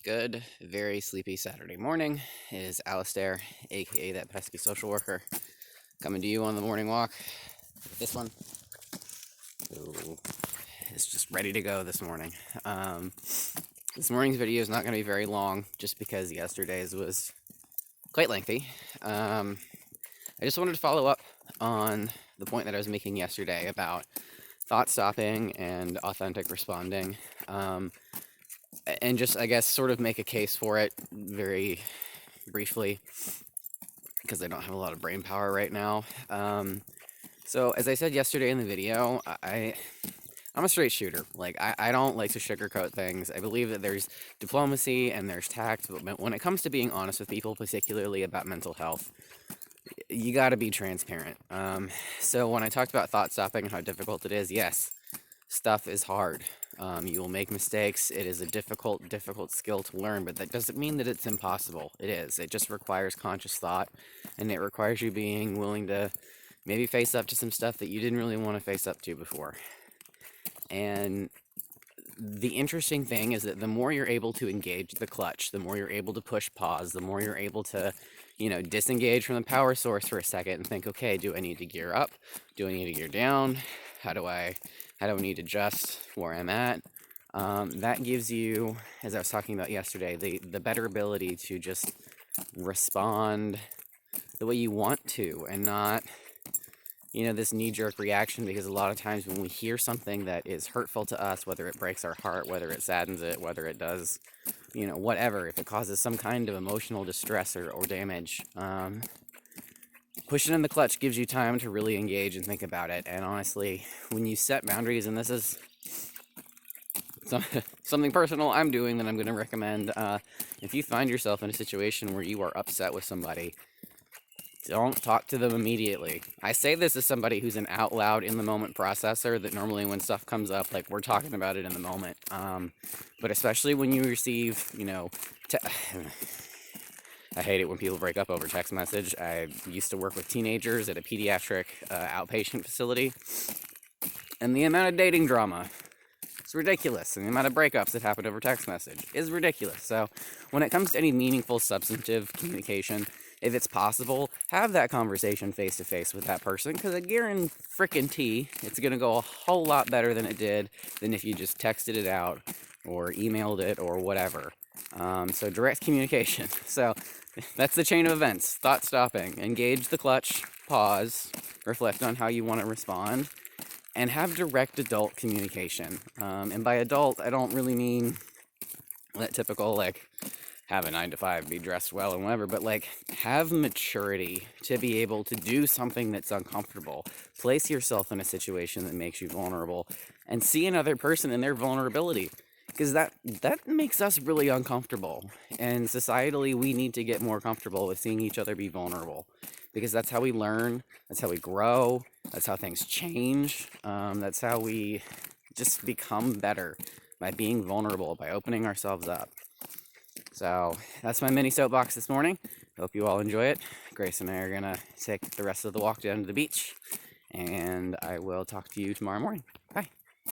Good, very sleepy Saturday morning. It is Alistair, aka that pesky social worker, coming to you on the morning walk. This one who is just ready to go this morning. This morning's video is not going to be very long, just because yesterday's was quite lengthy. I just wanted to follow up on the point that I was making yesterday about thought stopping and authentic responding. And just, I guess, sort of make a case for it very briefly, because I don't have a lot of brain power right now. So as I said yesterday in the video, I'm a straight shooter. Like, I don't like to sugarcoat things. I believe that there's diplomacy and there's tact, but when it comes to being honest with people, particularly about mental health, you got to be transparent. So when I talked about thought stopping and how difficult it is, yes, stuff is hard. You will make mistakes. It is a difficult skill to learn, but that doesn't mean that it's impossible. It is. It just requires conscious thought, and it requires you being willing to maybe face up to some stuff that you didn't really want to face up to before. And the interesting thing is that the more you're able to engage the clutch, the more you're able to push pause, the more you're able to, disengage from the power source for a second and think, okay, do I need to gear up? Do I need to gear down? How do I need to adjust where I'm at? That gives you, as I was talking about yesterday, the better ability to just respond the way you want to, and not, this knee-jerk reaction, because a lot of times when we hear something that is hurtful to us, whether it breaks our heart, whether it saddens it, whether it does, whatever, if it causes some kind of emotional distress or damage, pushing in the clutch gives you time to really engage and think about it. And honestly, when you set boundaries, and this is something personal I'm doing that I'm going to recommend, if you find yourself in a situation where you are upset with somebody, don't talk to them immediately. I say this as somebody who's an out loud in the moment processor, that normally when stuff comes up, like, we're talking about it in the moment. But especially when you receive, I hate it when people break up over text message. I used to work with teenagers at a pediatric outpatient facility, and the amount of dating drama is ridiculous, and the amount of breakups that happen over text message is ridiculous. So when it comes to any meaningful, substantive communication, if it's possible, have that conversation face-to-face with that person, because I guarantee it's going to go a whole lot better than if you just texted it out or emailed it or whatever. So direct communication. So that's the chain of events. Thought stopping. Engage the clutch. Pause. Reflect on how you want to respond. And have direct adult communication. And by adult, I don't really mean that typical, have a 9-to-5, be dressed well and whatever, but have maturity to be able to do something that's uncomfortable. Place yourself in a situation that makes you vulnerable, and see another person in their vulnerability, because that makes us really uncomfortable. And societally, we need to get more comfortable with seeing each other be vulnerable, because that's how we learn, that's how we grow, that's how things change, that's how we just become better, by being vulnerable, by opening ourselves up. So that's my mini soapbox this morning. Hope you all enjoy it. Grace and I are going to take the rest of the walk down to the beach, and I will talk to you tomorrow morning. Bye.